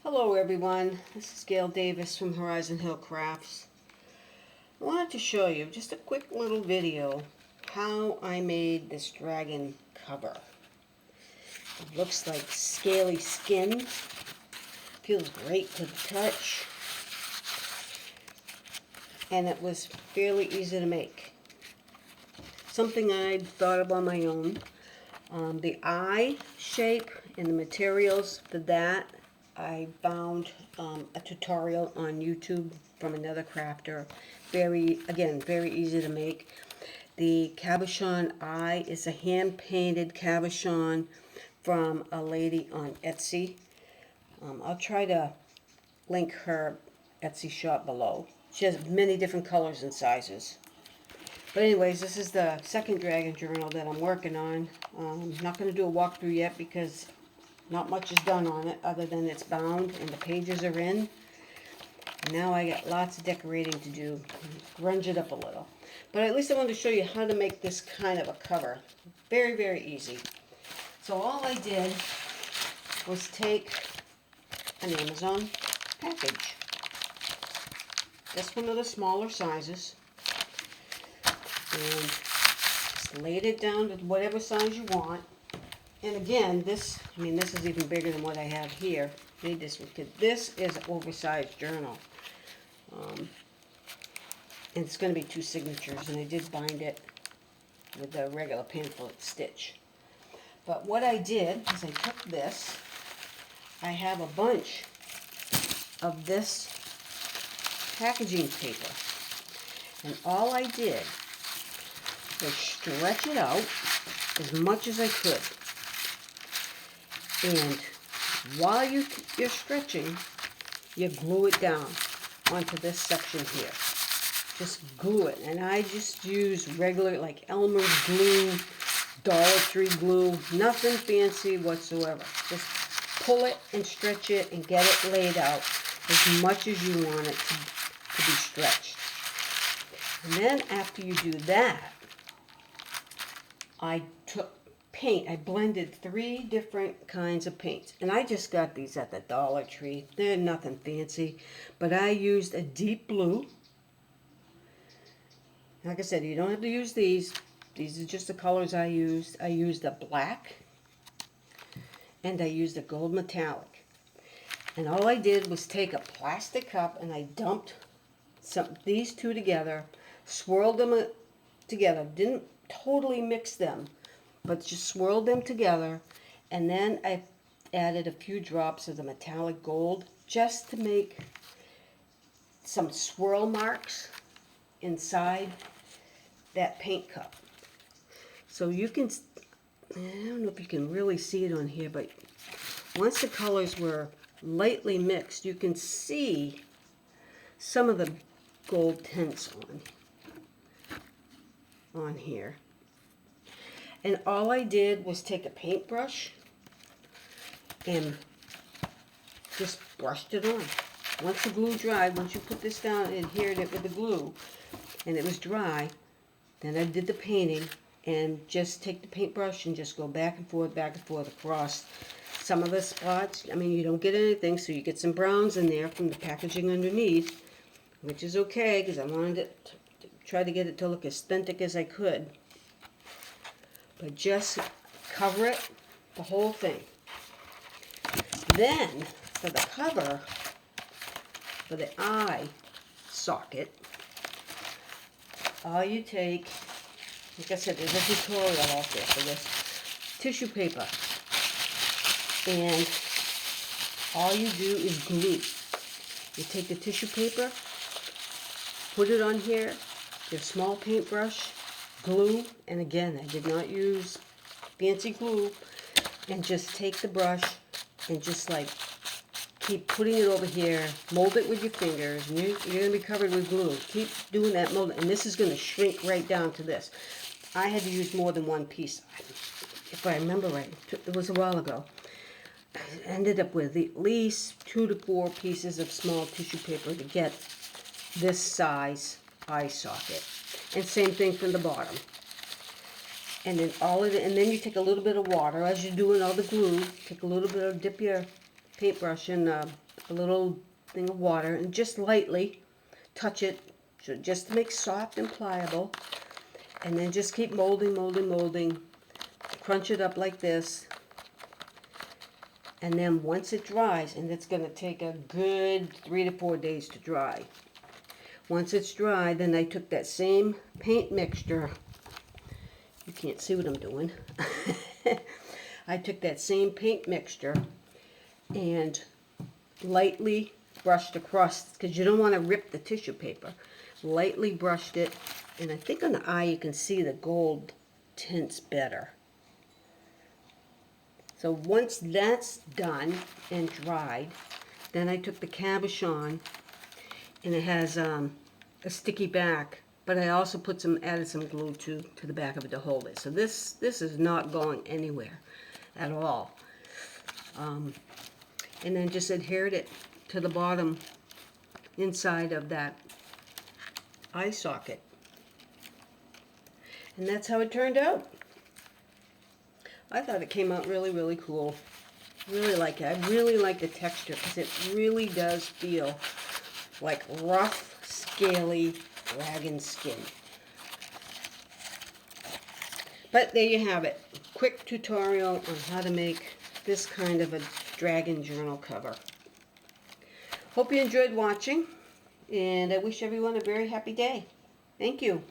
Hello everyone, this is Gail Davis from Horizon Hill Crafts. I wanted to show you just a quick little video how I made this dragon cover. It looks like scaly skin, feels great to the touch, and it was fairly easy to make. Something I thought of on my own. The eye shape and the materials for that I found a tutorial on YouTube from another crafter. Very easy to make. The cabochon eye is a hand-painted cabochon from a lady on Etsy. I'll try to link her Etsy shop below. She has many different colors and sizes. But anyways, this is the second dragon journal that I'm working on. I'm not going to do a walkthrough yet because not much is done on it other than it's bound and the pages are in. Now I got lots of decorating to do. Grunge it up a little. But at least I wanted to show you how to make this kind of a cover. Very, very easy. So all I did was take an Amazon package. Just one of the smaller sizes. And just laid it down to whatever size you want. And again, this is even bigger than what I have here. Made this because this is an oversized journal. And it's going to be 2 signatures, and I did bind it with the regular pamphlet stitch. But what I did is I took this. I have a bunch of this packaging paper. And all I did was stretch it out as much as I could. And while you're stretching, you glue it down onto this section here. Just glue it. And I just use regular, like Elmer's glue, Dollar Tree glue, nothing fancy whatsoever. Just pull it and stretch it and get it laid out as much as you want it to be stretched. And then after you do that, I took paint. I blended 3 different kinds of paints. And I just got these at the Dollar Tree. They're nothing fancy. But I used a deep blue. Like I said, you don't have to use these. These are just the colors I used. I used a black. And I used a gold metallic. And all I did was take a plastic cup and I dumped these 2 together. Swirled them together. Didn't totally mix them, but just swirled them together, and then I added a few drops of the metallic gold just to make some swirl marks inside that paint cup. So you can, I don't know if you can really see it on here, but once the colors were lightly mixed, you can see some of the gold tints on here. And all I did was take a paintbrush and just brushed it on. Once the glue dried, once you put this down and adhered it with the glue, and it was dry, then I did the painting and just take the paintbrush and just go back and forth across some of the spots. I mean, you don't get anything, so you get some browns in there from the packaging underneath, which is okay because I wanted it to try to get it to look as authentic as I could. But just cover it, the whole thing. Then, for the cover, for the eye socket, all you take, like I said, there's a tutorial out there for this, tissue paper. And all you do is glue. You take the tissue paper, put it on here, your small paintbrush, glue, and again, I did not use fancy glue, and just take the brush and just like keep putting it over here, mold it with your fingers, and you're going to be covered with glue. Keep doing that mold, and this is going to shrink right down to this. I had to use more than one piece, if I remember right. It was a while ago. I ended up with at least 2 to 4 pieces of small tissue paper to get this size eye socket. And same thing from the bottom. And then and then you take a little bit of water as you're doing all the glue. Take a little bit of, dip your paintbrush in a little thing of water and just lightly touch it, just to make soft and pliable. And then just keep molding, molding, molding. Crunch it up like this. And then once it dries, and it's going to take a good 3 to 4 days to dry. Once it's dry, then I took that same paint mixture. You can't see what I'm doing. I took that same paint mixture and lightly brushed across, because you don't want to rip the tissue paper. Lightly brushed it, and I think on the eye you can see the gold tints better. So once that's done and dried, then I took the cabochon, and it has a sticky back, but I also added some glue to the back of it to hold it. So this is not going anywhere at all. And then just adhered it to the bottom inside of that eye socket. And that's how it turned out. I thought it came out really, really cool. Really like it. I really like the texture because it really does feel like rough, scaly dragon skin. But there you have it. Quick tutorial on how to make this kind of a dragon journal cover. Hope you enjoyed watching, and I wish everyone a very happy day. Thank you.